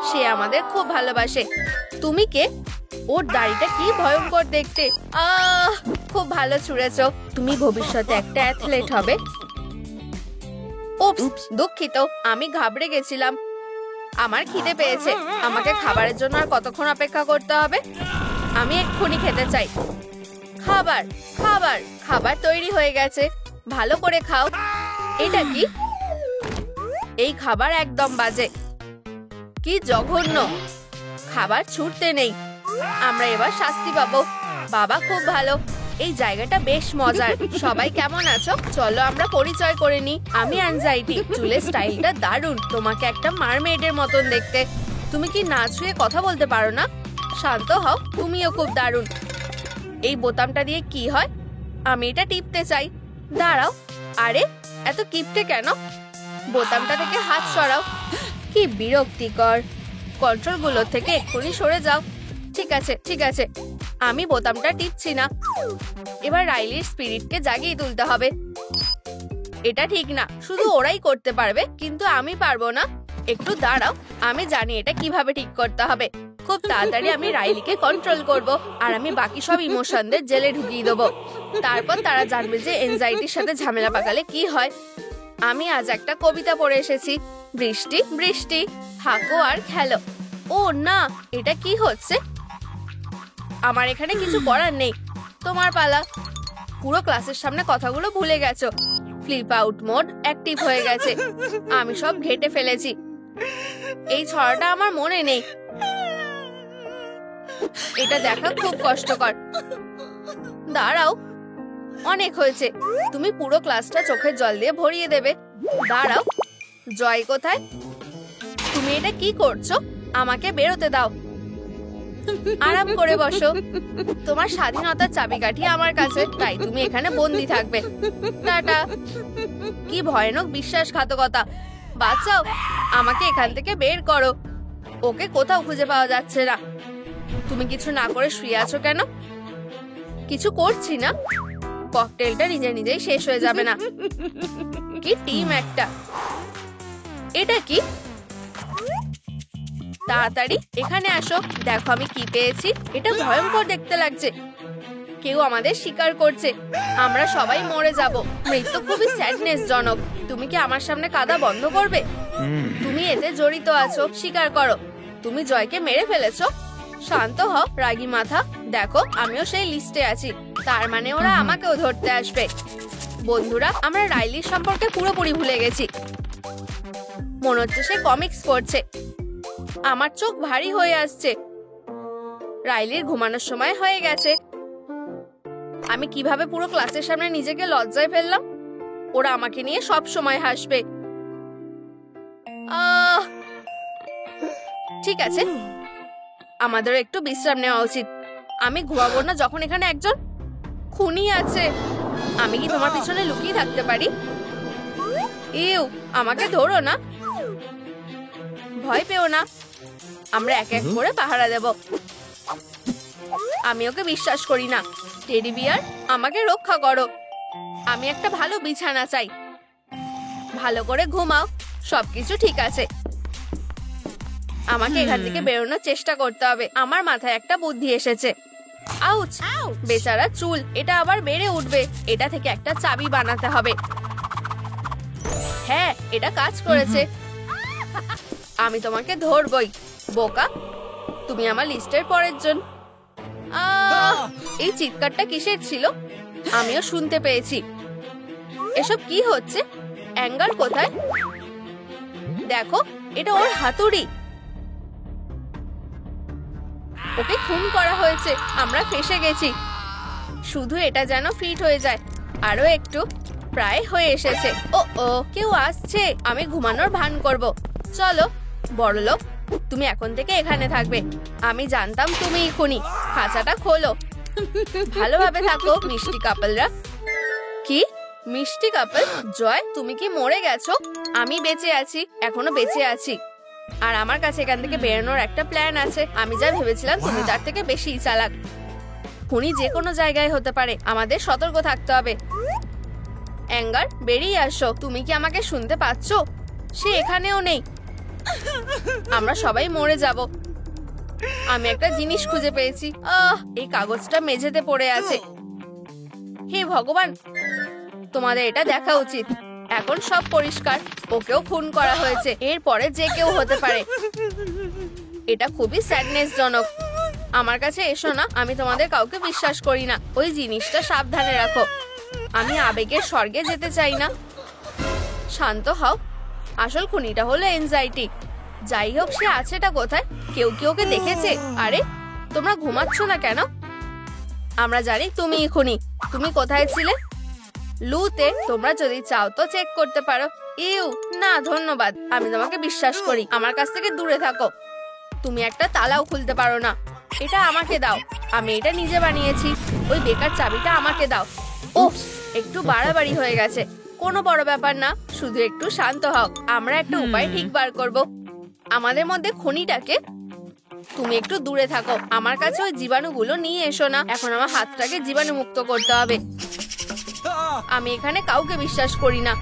সে আমাদের খুব ভালোবাসে। তুমি কে? ওর দাড়িটা কি ভয়ঙ্কর দেখতে। খুব ভালো ছুঁড়েছো, তুমি ভবিষ্যতে একটা অ্যাথলেট হবে। উপস, দুঃখিত, আমি ঘাবড়ে গেছিলাম। আমার খিদে পেয়েছে, আমাকে খাবারের জন্য আর কতক্ষণ অপেক্ষা করতে হবে? আমি এক্ষুনি খেতে চাই। খাবার, খাবার, খাবার তৈরি হয়ে গেছে, ভালো করে খাও। এটা কি? এই খাবার একদম বাজে, কি জঘন্য। খাবার ছুটতে নেই, আমরা এবার শাস্তি পাবো। বাবা খুব ভালো, এই জায়গাটা বেশ মজার। সবাই কেমন আছো? চলো আমরা পরিচয় করে নিই। আমি অ্যানজাইটি, চুলের স্টাইলটা দারুণ, তোমাকে একটা মারমেডের মতন দেখতে। তুমি কি না ছুঁয়ে কথা বলতে পারো না? শান্ত হও, তুমিও খুব দারুণ। এই বোতামটা দিয়ে কি হয়? আমি এটা টিপতে চাই। দাঁড়াও, আরে এত কিপটে কেন? বোতামটা থেকে হাত সরাও। কি বিরক্তিকর, কন্ট্রোলগুলো থেকে এক্ষুনি সরে যাও। ঠিক আছে, ঠিক আছে, আমি বোতামটা টিপছি না। এবার রাইলির স্পিরিটকে জাগিয়ে তুলতে হবে। এটা ঠিক না, শুধু ওরাই করতে পারবে, কিন্তু আমি পারবো না। একটু দাঁড়াও, আমি জানি এটা কিভাবে ঠিক করতে হবে। খুব তাড়াতাড়ি আমি রাইলিকে কন্ট্রোল করব, আর আমি বাকি সব ইমোশনদের জেলে ঢুকিয়ে দেবো। তারপর তারা জানবে যে এনজাইটির সাথে ঝামেলা পাকালে কি হয়। আমি আজ একটা কবিতা পড়ে এসেছি। বৃষ্টি বৃষ্টি, থাকো আর খেলো। ও না, এটা কি হচ্ছে? আমার এখানে কিছু করার নেই, তোমার পালা। পুরো ক্লাসের সামনে কথাগুলো ভুলে গেছো। ফ্লিপ আউট মোড অ্যাক্টিভ হয়ে গেছে, আমি সব ঘেটে ফেলেছি। এই ছড়াটা আমার মনে নেই, এটা দেখা খুব কষ্টকর। দাঁড়াও, অনেক হয়েছে, তুমি পুরো ক্লাসটা চোখের জল দিয়ে ভরিয়ে দেবে। দাঁড়াও, জয় কোথায়? তুমি এটা কি করছো? আমাকে বেরোতে দাও। আরাম করে বসো, তোমার স্বাধীনতার চাবিকাঠি আমার কাছে, তাই তুমি এখানে বন্দি থাকবে। টাটা। কি ভয়ানক বিশ্বাসঘাতকতা। বাঁচাও, আমাকে এখান থেকে বের করো। ওকে কোথাও খুঁজে পাওয়া যাচ্ছে না। তুমি কিছু না করে শুয়ে আছো কেন? কিছু করছি না, ককটেলটা নিজে নিজেই শেষ হয়ে যাবে না? কি টিম একটা। এটা কি? তাড়াতাড়ি এখানে আসো, দেখো আমি কি পেয়েছি। এটা ভয়ঙ্কর দেখতে লাগছে, কেউ আমাদের শিকার করছে, আমরা সবাই মরে যাব। মৃত্যু খুবই স্যাডনেস জনক। তুমি কি আমার সামনে কাঁদা বন্ধ করবে? তুমি এতে জড়িত আছো, স্বীকার করো। তুমি জয়কে মেরে ফেলেছো। শান্ত হও রাগী মাথা, দেখো আমিও সেই লিস্টে আছি, তার মানে ওরা আমাকেও ধরতে আসবে। বন্ধুরা, আমরা রাইলির সম্পর্কে পুরোপুরি ভুলে গেছি। মনে হচ্ছে সে কমিক্স পড়ছে। আমার চোখ ভারী হয়ে আসছে। রাইলির ঘুমানোর সময় হয়ে গেছে। আমি কিভাবে পুরো ক্লাসের সামনে নিজেকে লজ্জায় ফেললাম? ওরা আমাকে নিয়ে সব সময় হাসবে। ঠিক আছে, আমাদের একটু বিশ্রাম নেওয়া উচিত। আমি ঘুমাবো না যখন এখানে একজন খুনি আছে। আমি কি তোমার পিছনে লুকিয়ে থাকতে পারি? ইউ, আমাকে ধরো না, ভয় পেও না, আমরা এক এক করে পাহারা দেব। আমি ওকে বিশ্বাস করি না। টেডি বিয়ার, আমাকে রক্ষা করো। আমি একটা ভালো বিছানা চাই, ভালো করে ঘুমাও, সবকিছু ঠিক আছে। আমাকে এখান থেকে বেরোনোর চেষ্টা করতে হবে। আমার মাথায় একটা বুদ্ধি এসেছে। আউচ, বেচারা চুল, এটা আবার বেড়ে উঠবে। এটা থেকে একটা চাবি বানাতে হবে। হ্যাঁ, এটা কাজ করেছে। আমি তোমাকে ধরবই, বোকা। তুমি আমার লিস্টের পরের জন। এই চিৎকারটা কিসের ছিল? আমিও শুনতে পেয়েছি। এসব কি হচ্ছে? অ্যাঙ্গার কোথায়? দেখো, এটা ওর হাতুড়ি। ওকে খুন করা হয়েছে। আমরা ফেঁসে গেছি। শুধু এটা যেন ফিট হয়ে যায়। আরো একটু, প্রায় হয়ে এসেছে। ও ও, কেউ আসছে। আমি ঘুমানোর ভান করব। চলো বড়লোক, তুমি এখন থেকে এখানে থাকবে। আমি জানতাম তুমিই খুনি। খাঁচাটা খোলো। ভালোভাবে থাকো মিষ্টি কাপলরা। কি মিষ্টি কাপল? জয়, তুমি কি মরে গেছো? আমি বেঁচে আছি, এখনো বেঁচে আছি। আর আমার কাছে এখান থেকে বেরোনোর একটা প্ল্যান আছে। আমি যা ভেবেছিলাম তুমি তার থেকে বেশি চালাক। খুনি যে কোনো জায়গায় হতে পারে, আমাদের সতর্ক থাকতে হবে। অ্যাঙ্গার, বেরিয়ে আসো। তুমি কি আমাকে শুনতে পাচ্ছ? সে এখানেও নেই। আমরা সবাই মরে যাব। আমি একটা জিনিস খুঁজে পেয়েছি। এই কাগজটা মেঝেতে পড়ে আছে। হে ভগবান, তোমাদের এটা দেখা উচিত। এখন সব পরিষ্কার। ওকেও খুন করা হয়েছে। এরপরে যে কেউ হতে পারে। এটা খুবই স্যাডনেস জনক। আমার কাছে এসো না, আমি তোমাদের কাউকে বিশ্বাস করি না। ওই জিনিসটা সাবধানে রাখো। আমি আবেগের স্বর্গে যেতে চাই না। শান্ত হও। আসল খুনিটা হলো এনজাইটি। যাই হোক, সে আছেটা কোথায়? কেউ কি ওকে দেখেছে? আরে, তোমরা ঘুমাচ্ছ না কেন? আমরা জানি তুমিই খুনি। তুমি কোথায় ছিলে? লুতে। তোমরা যদি চাও তো চেক করতে পারো। ইউ না, ধন্যবাদ। আমি তোমাকে বিশ্বাস করি। আমার কাছ থেকে দূরে থাকো। তুমি একটা তালাও খুলতে পারো না। এটা আমাকে দাও। আমি এটা নিজে বানিয়েছি। ওই বেকার চাবিটা আমাকে দাও। ওহ, একটু বাড়াবাড়ি হয়ে গেছে। কোনো বড় ব্যাপার না, শুধু একটু শান্ত হও। আমরা একটা উপায় ঠিক বার করব। আমাদের মধ্যে খুনিটাকে। তুমি একটু দূরে থাকো। আমার কাছে ওই জীবাণুগুলো নিয়ে এসো না। এখন আমার হাতটাকে জীবাণু মুক্ত করতে হবে। আমি এখানে কাউকে বিশ্বাস করি না।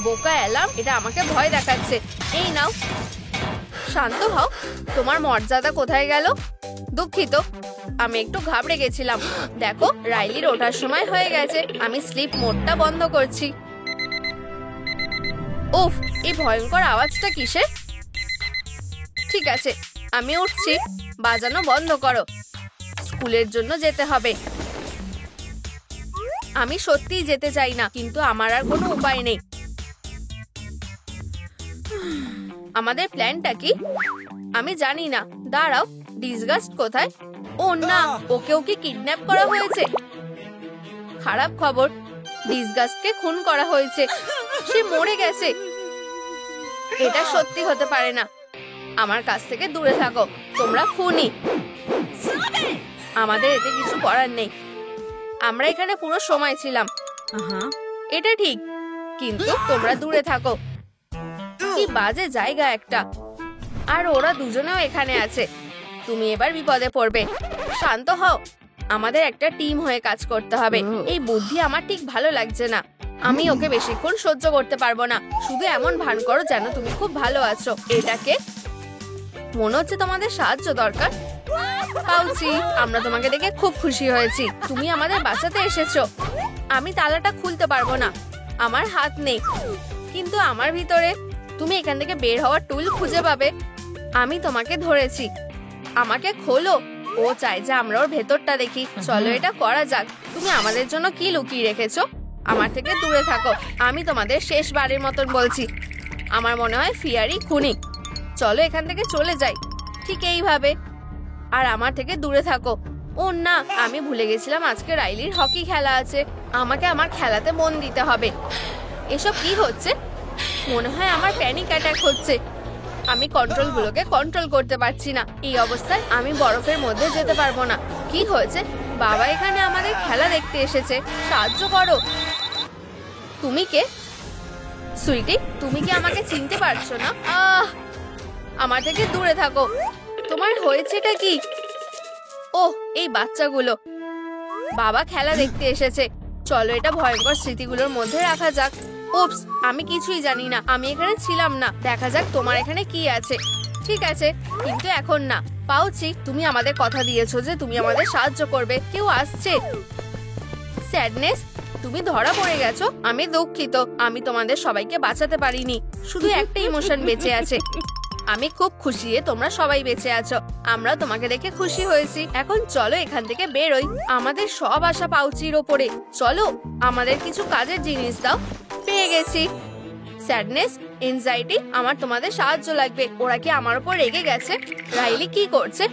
বোকা অ্যালার্ম, এটা আমাকে ভয় দেখাচ্ছে। এই নাও। শান্ত হও। তোমার মর্যাদা কোথায় গেল? দুঃখিত, আমি একটু ঘাবড়ে গেছিলাম। দেখো, রাইলির ওঠার সময় হয়ে গেছে। আমি স্লিপ মোডটা বন্ধ করছি। উফ, এই ভয়ঙ্কর আওয়াজটা কিসের? ঠিক আছে, আমি উঠছি। বাজানো বন্ধ করো। স্কুলের জন্য যেতে হবে। আমি সত্যিই যেতে চাই না, কিন্তু আমার আর কোনো উপায় নেই। আমাদের প্ল্যানটা কি? আমি জানি না। দাঁড়াও, ডিসগাস্ট কোথায়? ও না, ওকেও কি কিডন্যাপ করা হয়েছে? খারাপ খবর, ডিসগাস্টকে খুন করা হয়েছে। সে মরে গেছে। এটা সত্যি হতে পারে না। আমার কাছ থেকে দূরে থাকো। তোমরা খুনি। আমাদের এতে কিছু করার নেই। আমরা এখানে পুরো সময় ছিলাম। এটা ঠিক, কিন্তু তোমরা দূরে থাকো। কি বাজে জায়গা একটা। আর ওরা দুজনেও এখানে আছে। তুমি এবার বিপদে পড়বে। শান্ত হও। আমাদের একটা টিম হয়ে কাজ করতে হবে। এই বুদ্ধি আমার ঠিক ভালো লাগছে না। আমি ওকে বেশিক্ষণ সহ্য করতে পারবো না। শুধু এমন ভান করো যেন তুমি খুব ভালো আছো। এটাকে মনে হচ্ছে তোমাদের সাহায্য দরকার। পাউচি, আমরা তোমাকে দেখে খুব খুশি হয়েছি। তুমি আমাদের বাঁচাতে এসেছো। আমি তালাটা খুলতে পারবো না। আমার হাত নেই, কিন্তু আমার ভিতরে। তুমি এখান থেকে বের হওয়ার টুল খুঁজে পাবে। আমি তোমাকে ধরেছি। আমাকে খোলো। ও চাই যে আমরা ওর ভেতরটা দেখি। চলো এটা করা যাক। তুমি আমাদের জন্য কি লুকিয়ে রেখেছো? আমার থেকে দূরে থাকো। আমি তোমাদের শেষবারের মতন বলছি। আমার মনে হয় ফিয়ারি খুনি। চলো এখান থেকে চলে যাই। ঠিক এইভাবে। আর আমার থেকে দূরে থাকো। ও না, আমি ভুলে গেছিলাম আজকে রাইলির হকি খেলা আছে। আমাকে আমার খেলাতে মন দিতে হবে। এসব কি হচ্ছে? মনে হয় আমার প্যানিক অ্যাটাক হচ্ছে। আমি কন্ট্রোলগুলোকে কন্ট্রোল করতে পারছি না। এই অবস্থায় আমি বরফের মধ্যে যেতে পারবো না। কি হয়েছে? বাবা এখানে আমাদের খেলা দেখতে এসেছে। সাহায্য করো। তুমি কে? সুইটি, তুমি কি আমাকে চিনতে পারছো না? আমার থেকে দূরে থাকো। তোমার হয়েছেটা কি? ওহ, এই বাচ্চাগুলো। বাবা খেলা দেখতে এসেছে। চলো এটা ভয়ঙ্কর স্মৃতিগুলোর মধ্যে রাখা যাক। উপস, আমি কিছুই জানি না। আমি এখানে ছিলাম না। দেখা যাক তোমার এখানে কি আছে। ঠিক আছে, কিন্তু এখন না। পাউচি, তুমি আমাদের কথা দিয়েছো যে তুমি আমাদের সাহায্য করবে। কেউ আসছে। স্যাডনেস, তুমি ধরা পড়ে গেছো। আমি দুঃখিত। আমি তোমাদের সবাইকে বাঁচাতে পারিনি। শুধু একটা ইমোশন বেঁচে আছে। আমি খুব খুশি যে তোমরা সবাই বেঁচে আছো। আমরা তোমাকে দেখে খুশি হয়েছি। এখন চলো এখান থেকে বেরোই। আমাদের সব আশা পাউচির ওপরে। চলো, আমাদের কিছু কাজের জিনিস দাও। পেয়ে গেছি। স্যাডনেস, এনজাইটি, আমার তোমাদের সাহায্য লাগবে। ওরা কি আমার ওপর রেগে গেছে? রাইলি কি করছে?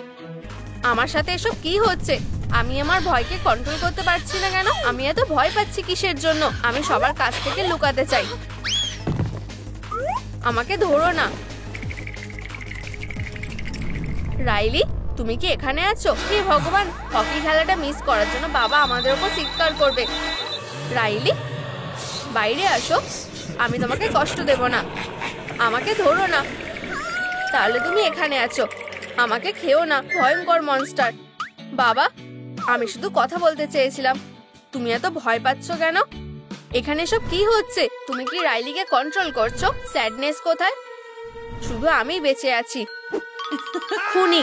আমার সাথে এসব কি হচ্ছে? আমি আমার ভয়কে কন্ট্রোল করতে পারছি না কেন? আমি এত ভয় পাচ্ছি কিসের জন্য? আমি সবার কাছ থেকে লুকাতে চাই। আমাকে ধরো না। রাইলি, তুমি কি এখানে আছো? হে ভগবান, হকি খেলাটা মিস করার জন্য বাবা আমাদের উপর চিৎকার করবে। রাইলি, বাইরে আসো। আমি তোমাকে কষ্ট দেব না। আমাকে ধরো না। তাহলে তুমি এখানে আছো। আমাকে খেও না, ভয়ঙ্কর মনস্টার। বাবা, আমি শুধু কথা বলতে চেয়েছিলাম। তুমি এত ভয় পাচ্ছ কেন? এখানে সব কি হচ্ছে? তুমি কি রাইলিকে কন্ট্রোল করছো? স্যাডনেস কোথায়? শুধু আমি বেঁচে আছি। খুনি,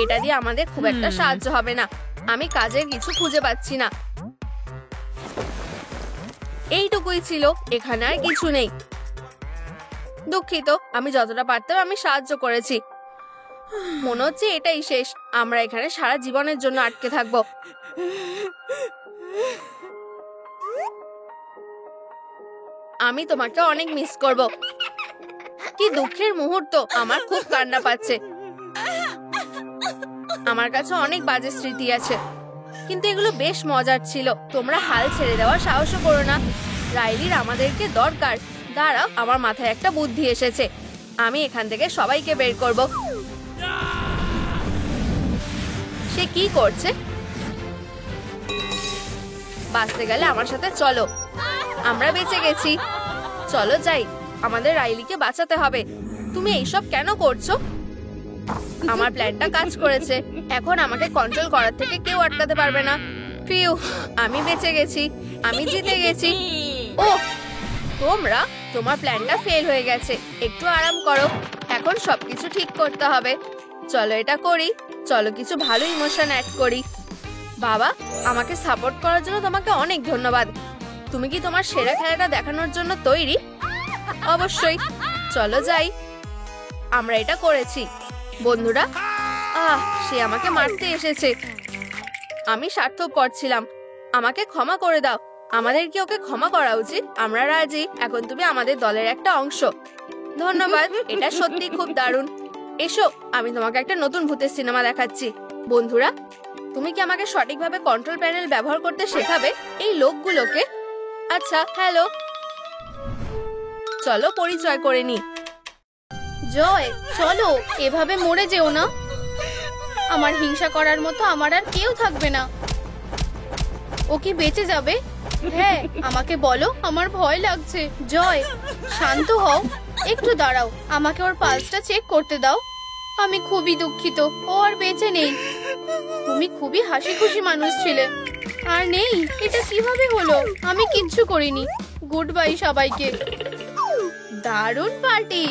এটা দিয়ে আমাদের খুব একটা সাহায্য হবে না। আমি কাজের কিছু খুঁজে পাচ্ছি না। এইটুকুই ছিল, এখানে আর কিছু নেই। দুঃখিত, আমি যতটা পারতাম আমি সাহায্য করেছি। মনে হচ্ছে এটাই শেষ। আমরা এখানে সারা জীবনের জন্য আটকে থাকবো। আমি তোমাকে অনেক মিস করব। কি দুঃখের মুহূর্ত, আমার খুব কান্না পাচ্ছে। আমার কাছে অনেক বাজে স্মৃতি আছে, কিন্তু এগুলো বেশ মজার ছিল। তোমরা হাল ছেড়ে দেওয়ার সাহসও করো না। রাইলির আমাদেরকে দরকার। দাঁড়াও, আমার মাথায় একটা বুদ্ধি এসেছে। আমি এখান থেকে সবাইকে বের করব। সে কি করছে? বাঁচতে গেলে আমার সাথে চলো। আমরা বেঁচে গেছি, চলো যাই। আমাদের রাইলিকে বাঁচাতে হবে। তুমি এইসব কেন করছো? আমার প্ল্যানটা কাজ করেছে। এখন আমাকে কন্ট্রোল করার থেকে কেউ আটকাতে পারবে না। ফিউ, আমি বেঁচে গেছি। আমি জিতে গেছি। ও, তোমরা, তোমার প্ল্যানটা ফেল হয়ে গেছে। একটু আরাম করো। এখন সবকিছু ঠিক করতে হবে। চলো এটা করি। চলো কিছু ভালো ইমোশন অ্যাড করি। বাবা, আমাকে সাপোর্ট করার জন্য তোমাকে অনেক ধন্যবাদ। তুমি কি তোমার সেরা খেলাটা দেখানোর জন্য তৈরি? অবশ্যই, চলো যাই। আমরা এটা করেছি। বন্ধুরা, সে আমাকে মারতে এসেছে। আমি স্বার্থপর ছিলাম। আমাকে ক্ষমা করে দাও। আমাদের কি ওকে ক্ষমা করা উচিত? আমরা রাজি। এখন তুমি আমাদের দলের একটা অংশ। ধন্যবাদ, এটা সত্যি খুব দারুণ। এসো, আমি তোমাকে একটা নতুন ভূতের সিনেমা দেখাচ্ছি। বন্ধুরা, তুমি কি আমাকে সঠিকভাবে কন্ট্রোল প্যানেল ব্যবহার করতে শেখাবে? এই লোকগুলোকে। আচ্ছা, হ্যালো। চলো পরিচয় করে নি।
জয়, চলো, এভাবে মরে যেও না। আমার হিংসা করার মতো আমার আর কেউ থাকবে না। ও কি বেঁচে যাবে? হ্যাঁ, আমাকে বলো, আমার ভয় লাগছে। জয়, শান্ত হও, একটু দাঁড়াও। আমাকে ওর পালসটা চেক করতে দাও। আমি খুবই দুঃখিত, ও আর বেঁচে নেই। তুমি খুবই হাসি খুশি মানুষ ছিলে, আর নেই। এটা কিভাবে হলো? আমি কিচ্ছু করিনি। গুড বাই সবাইকে। দারুণ পার্টি।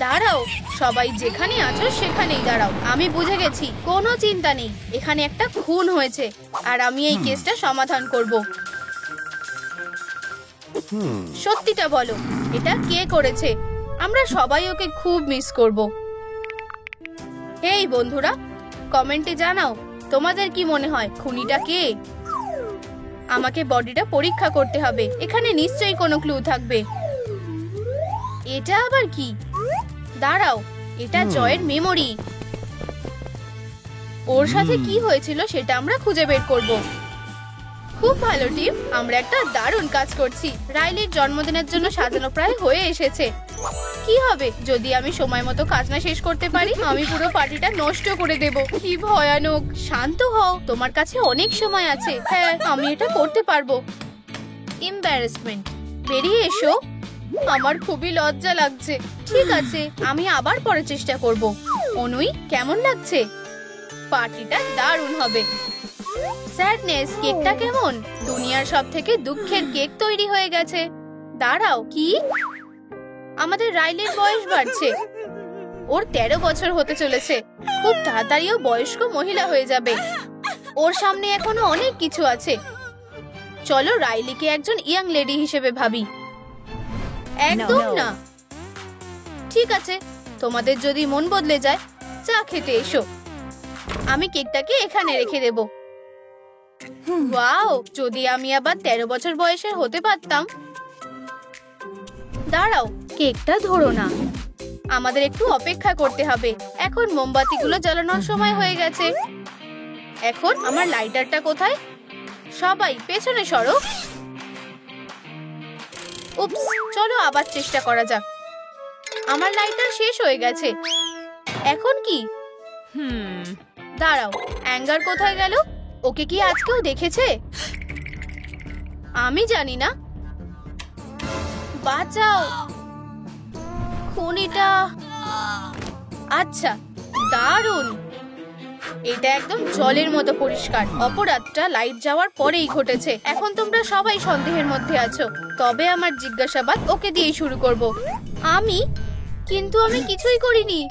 দাঁড়াও, সবাই যেখানে আছো সেখানেই দাঁড়াও। আমি বুঝে গেছি, কোনো চিন্তা নেই। এখানে একটা খুন হয়েছে, আর আমি এই কেসটা সমাধান করব। সত্যিটা বলো, এটা কে করেছে? আমরা সবাই ওকে খুব মিস করব। এই বন্ধুরা, কমেন্টে জানাও তোমাদের কি মনে হয় খুনিটা কে? আমাকে বডিটা পরীক্ষা করতে হবে। এখানে নিশ্চয়ই কোনো ক্লু থাকবে। এটা আবার কি? দাঁড়াও, এটা জয়ের মেমোরি। ওর সাথে কি হয়েছিল সেটা আমরা খুঁজে বের করব। খুব ভালো টিম, আমরা একটা দারুণ কাজ করছি। রাইলির জন্মদিনের জন্য সাজানো প্রায় হয়ে এসেছে। কি হবে যদি আমি সময় মতো কাজ না শেষ করতে পারি? আমি পুরো পার্টিটা নষ্ট করে দেব। কি ভয়ানক। শান্ত হও, তোমার কাছে অনেক সময় আছে। হ্যাঁ, আমি এটা করতে পারবো। এম্বারাসমেন্ট, বেরিয়ে এসো। আমার খুবই লজ্জা লাগছে। ঠিক আছে, আমি আবার পরে চেষ্টা করব। অনুই, কেমন লাগছে? পার্টিটা দারুণ হবে। স্যাডনেস, কেকটা কেমন? দুনিয়ার সব থেকে দুঃখের কেক তৈরি হয়ে গেছে। দাঁড়াও, কি? আমাদের রাইলির বয়স বাড়ছে। ওর 13 বছর হতে চলেছে। খুব তাড়াতাড়িও বয়স্ক মহিলা হয়ে যাবে। ওর সামনে এখনো অনেক কিছু আছে। চলো রাইলিকে একজন ইয়াং লেডি হিসেবে ভাবি। একদম না। ঠিক আছে, তোমাদের যদি মন বদলে যায়, চা খেতে এসো। আমি কেকটাকে এখানে রেখে দেব। ওয়াও, যদি আমি আবার 13 বছর বয়সের হতে পারতাম। দাঁড়াও, কেকটা ধরো না। আমাদের একটু অপেক্ষা করতে হবে। এখন মোমবাতিগুলো জ্বালানোর সময় হয়ে গেছে। এখন আমার লাইটারটা কোথায়? সবাই পেছনে সরো। উপস, চলো আবার চেষ্টা করা যাক। আমার লাইটার শেষ হয়ে গেছে। এখন কি? দাঁড়াও, অ্যাঙ্গার কোথায় গেল? ওকে কি আজকেও দেখেছে? আমি জানি না। বাঁচাও, খুনিটা। আচ্ছা, দারুণ! এটা একদম জলের মতো পরিষ্কার। অপরাধটা লাইট যাওয়ার পরেই ঘটেছে। এখন তোমরা সবাই সন্দেহের মধ্যে আছো। তবে আমার জিজ্ঞাসাবাদ ওকে দিয়েই শুরু করব। আমি? কিন্তু আমি কিছুই করিনি।